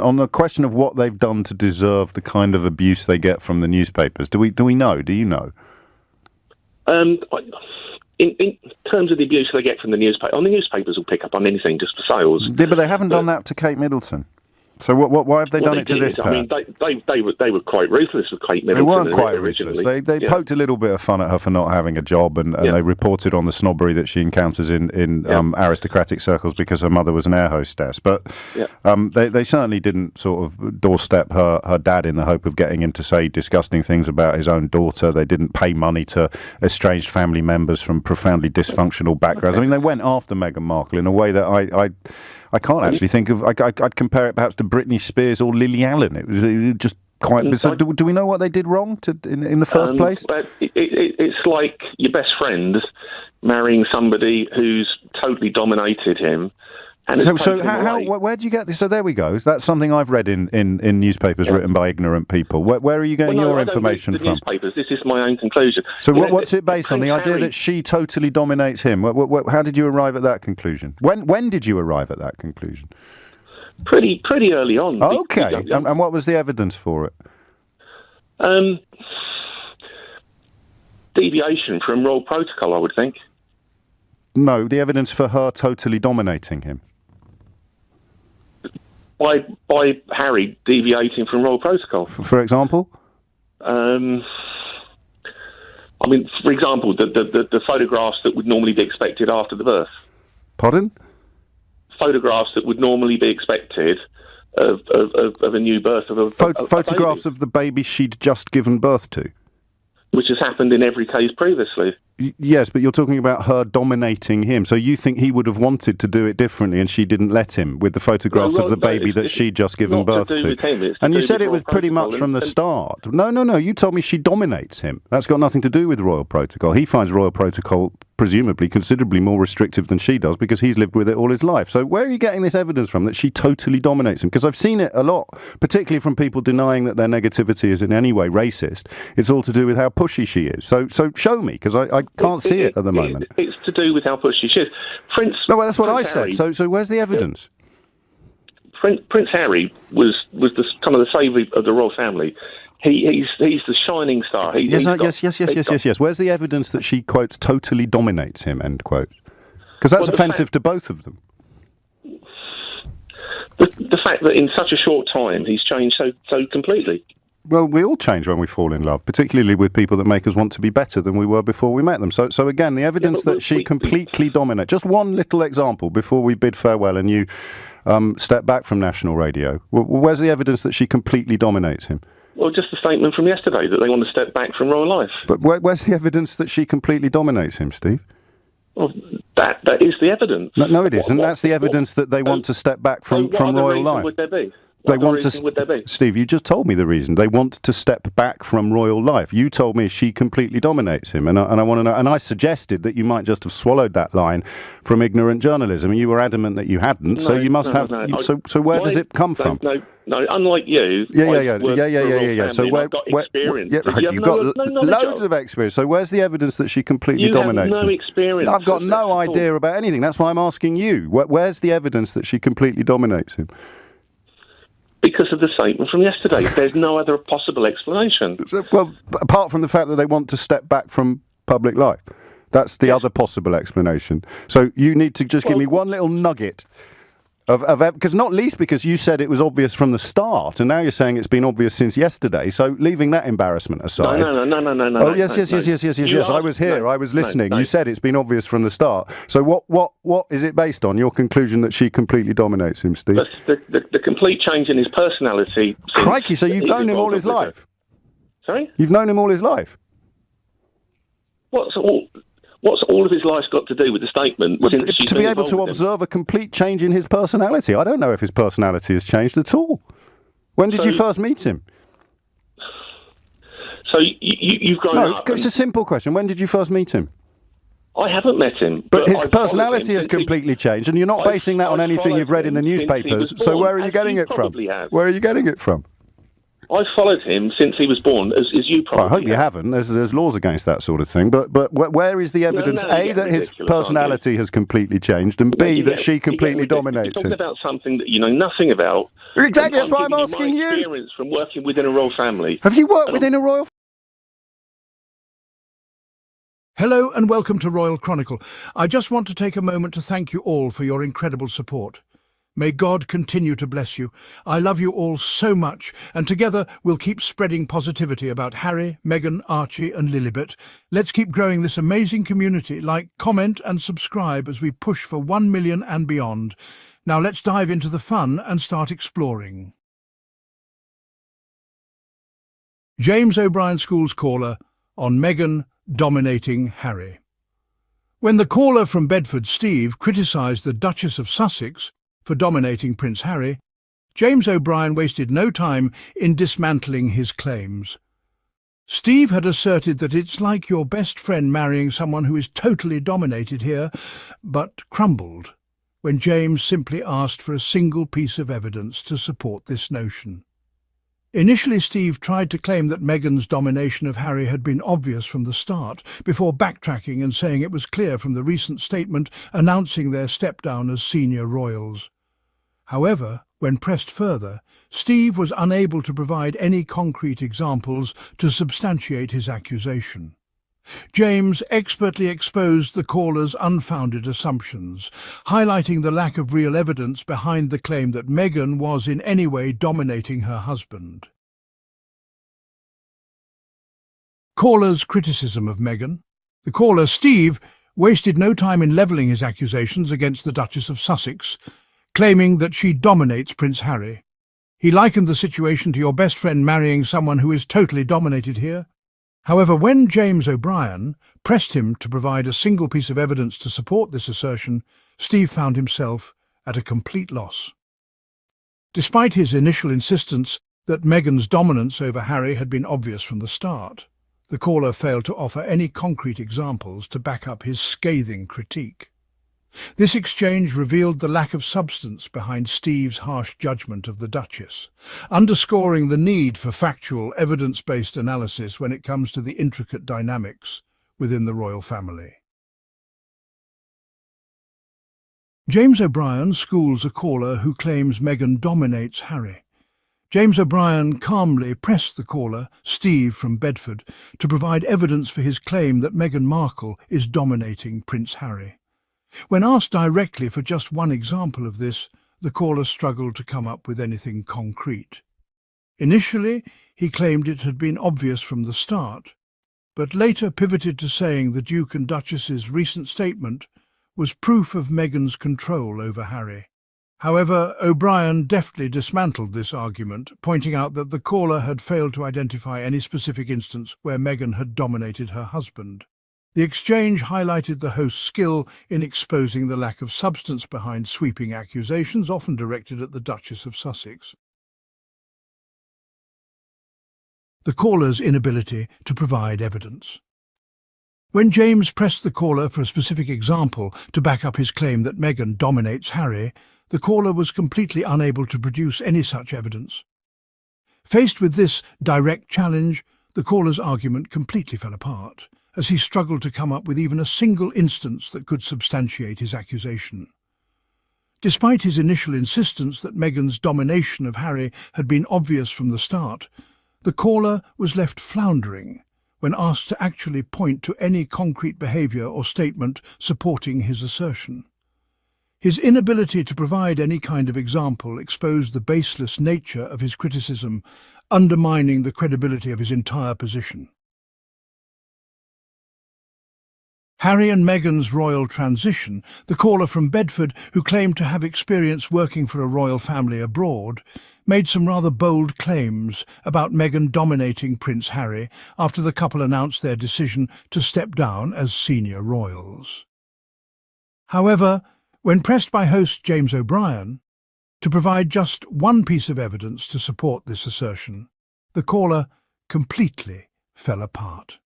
On the question of what they've done to deserve the kind of abuse they get from the newspapers, do we know? Do you know? In terms of the abuse they get from the newspapers will pick up on anything just for sales. Yeah, but they haven't done that to Kate Middleton. So why have they done it to this pair? I mean, they were quite ruthless with Kate Middleton. They weren't quite ruthless. They poked a little bit of fun at her for not having a job, and they reported on the snobbery that she encounters in aristocratic circles because her mother was an air hostess. But they certainly didn't sort of doorstep her dad in the hope of getting him to say disgusting things about his own daughter. They didn't pay money to estranged family members from profoundly dysfunctional backgrounds. I mean, they went after Meghan Markle in a way that I can't actually think of. I'd compare it perhaps to Britney Spears or Lily Allen. It was just quite bizarre. Do we know what they did wrong in the first place? It's like your best friend marrying somebody who's totally dominated him. And where do you get this? So there we go. That's something I've read in newspapers written by ignorant people. Where are you getting your information from? Newspapers. This is my own conclusion. So what's it based on? The idea that she totally dominates him. How did you arrive at that conclusion? When did you arrive at that conclusion? Pretty early on. Okay. And what was the evidence for it? Deviation from royal protocol, I would think. No, the evidence for her totally dominating him. By Harry deviating from royal protocol. For example? I mean, for example, the photographs that would normally be expected after the birth. Pardon? Photographs that would normally be expected of a new birth of a photographs baby. of the baby she'd just given birth to. Which has happened in every case previously. Yes, but you're talking about her dominating him. So you think he would have wanted to do it differently and she didn't let him with the photographs of the baby that she'd just given birth to. And you said it was pretty much from the start. No. You told me she dominates him. That's got nothing to do with royal protocol. He finds royal protocol presumably considerably more restrictive than she does because he's lived with it all his life. So where are you getting this evidence from that she totally dominates him? Because I've seen it a lot, particularly from people denying that their negativity is in any way racist. It's all to do with how pushy she is. So show me, because I can't see it at the moment. It's to do with how pushy she is. That's what I said. So where's the evidence? Prince Harry was the kind of the saviour of the royal family. He's the shining star. Yes. Where's the evidence that she, quote, totally dominates him, end quote? Because that's offensive to both of them. The fact that in such a short time he's changed so completely. Well, we all change when we fall in love, particularly with people that make us want to be better than we were before we met them. So again, the evidence that she completely dominates. Just one little example before we bid farewell and you step back from national radio. Where's the evidence that she completely dominates him? Well, just the statement from yesterday that they want to step back from royal life. But where's the evidence that she completely dominates him, Steve? Well, that is the evidence. No, it isn't. That's the evidence that they want to step back from royal life. Would there be? They want to. Would there be? Steve, you just told me the reason. They want to step back from royal life. You told me she completely dominates him, and I want to know. And I suggested that you might just have swallowed that line from ignorant journalism, and you were adamant that you hadn't. So you must have. No. So where does it come from? No. Unlike you. Yeah. So I've got experience. You've got loads of experience. So where's the evidence that she completely dominates him? You have no experience. I've got no idea about anything. That's why I'm asking you. Where's the evidence that she completely dominates him? Because of the statement from yesterday. There's no other possible explanation. Well, apart from the fact that they want to step back from public life. That's the other possible explanation. So you need to just give me one little nugget of because not least because you said it was obvious from the start, and now you're saying it's been obvious since yesterday. So leaving that embarrassment aside. No. Oh yes. I was here. I was listening. You said it's been obvious from the start. So what is it based on? Your conclusion that she completely dominates him, Steve? The complete change in his personality. Crikey! So you've known him all his life. Sorry? You've known him all his life. What's all of his life got to do with the statement? Well, to be able to observe a complete change in his personality. I don't know if his personality has changed at all. When did you first meet him? So you've grown up. No, it's a simple question. When did you first meet him? I haven't met him. But his personality has completely changed, and you're not basing that on anything you've read in the newspapers. So where are you getting it from? Where are you getting it from? I've followed him since he was born, as you probably well, I hope you haven't. There's laws against that sort of thing. But where is the evidence, A, that his personality has completely changed, and B, that she completely dominates him? You're talking him? about something that you know nothing about. Exactly, that's why I'm asking you. Experience from working within a royal family. Have you worked within a royal family? Hello and welcome to Royal Chronicle. I just want to take a moment to thank you all for your incredible support. May God continue to bless you. I love you all so much, and together we'll keep spreading positivity about Harry, Meghan, Archie and Lilibet. Let's keep growing this amazing community. Like, comment and subscribe as we push for 1 million and beyond. Now let's dive into the fun and start exploring. James O'Brien School's caller on Meghan dominating Harry. When the caller from Bedford, Steve, criticised the Duchess of Sussex for dominating Prince Harry, James O'Brien wasted no time in dismantling his claims. Steve had asserted that it's like your best friend marrying someone who is totally dominated here, but crumbled when James simply asked for a single piece of evidence to support this notion. Initially, Steve tried to claim that Meghan's domination of Harry had been obvious from the start, before backtracking and saying it was clear from the recent statement announcing their step-down as senior royals. However, when pressed further, Steve was unable to provide any concrete examples to substantiate his accusation. James expertly exposed the caller's unfounded assumptions, highlighting the lack of real evidence behind the claim that Meghan was in any way dominating her husband. Caller's criticism of Meghan. The caller, Steve, wasted no time in levelling his accusations against the Duchess of Sussex, claiming that she dominates Prince Harry. He likened the situation to your best friend marrying someone who is totally dominated here. However, when James O'Brien pressed him to provide a single piece of evidence to support this assertion, Steve found himself at a complete loss. Despite his initial insistence that Meghan's dominance over Harry had been obvious from the start, the caller failed to offer any concrete examples to back up his scathing critique. This exchange revealed the lack of substance behind Steve's harsh judgment of the Duchess, underscoring the need for factual, evidence-based analysis when it comes to the intricate dynamics within the royal family. James O'Brien schools a caller who claims Meghan dominates Harry. James O'Brien calmly pressed the caller, Steve from Bedford, to provide evidence for his claim that Meghan Markle is dominating Prince Harry. When asked directly for just one example of this, the caller struggled to come up with anything concrete. Initially, he claimed it had been obvious from the start, but later pivoted to saying the Duke and Duchess's recent statement was proof of Meghan's control over Harry. However, O'Brien deftly dismantled this argument, pointing out that the caller had failed to identify any specific instance where Meghan had dominated her husband. The exchange highlighted the host's skill in exposing the lack of substance behind sweeping accusations often directed at the Duchess of Sussex. The caller's inability to provide evidence. When James pressed the caller for a specific example to back up his claim that Meghan dominates Harry, the caller was completely unable to produce any such evidence. Faced with this direct challenge, the caller's argument completely fell apart, as he struggled to come up with even a single instance that could substantiate his accusation. Despite his initial insistence that Meghan's domination of Harry had been obvious from the start, the caller was left floundering when asked to actually point to any concrete behaviour or statement supporting his assertion. His inability to provide any kind of example exposed the baseless nature of his criticism, undermining the credibility of his entire position. Harry and Meghan's royal transition. The caller from Bedford, who claimed to have experience working for a royal family abroad, made some rather bold claims about Meghan dominating Prince Harry after the couple announced their decision to step down as senior royals. However, when pressed by host James O'Brien to provide just one piece of evidence to support this assertion, the caller completely fell apart.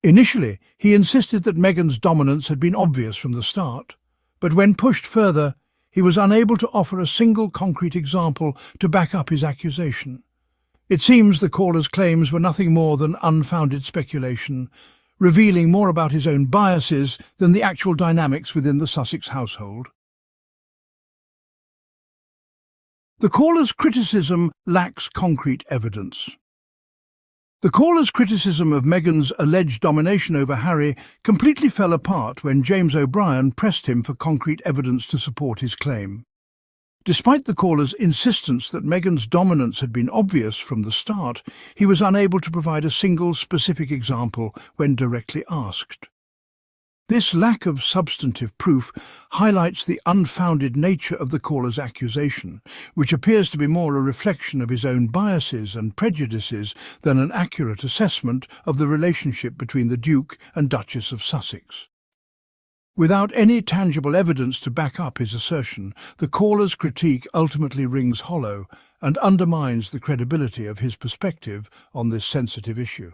Initially, he insisted that Meghan's dominance had been obvious from the start, but when pushed further, he was unable to offer a single concrete example to back up his accusation. It seems the caller's claims were nothing more than unfounded speculation, revealing more about his own biases than the actual dynamics within the Sussex household. The caller's criticism lacks concrete evidence. The caller's criticism of Meghan's alleged domination over Harry completely fell apart when James O'Brien pressed him for concrete evidence to support his claim. Despite the caller's insistence that Meghan's dominance had been obvious from the start, he was unable to provide a single specific example when directly asked. This lack of substantive proof highlights the unfounded nature of the caller's accusation, which appears to be more a reflection of his own biases and prejudices than an accurate assessment of the relationship between the Duke and Duchess of Sussex. Without any tangible evidence to back up his assertion, the caller's critique ultimately rings hollow and undermines the credibility of his perspective on this sensitive issue.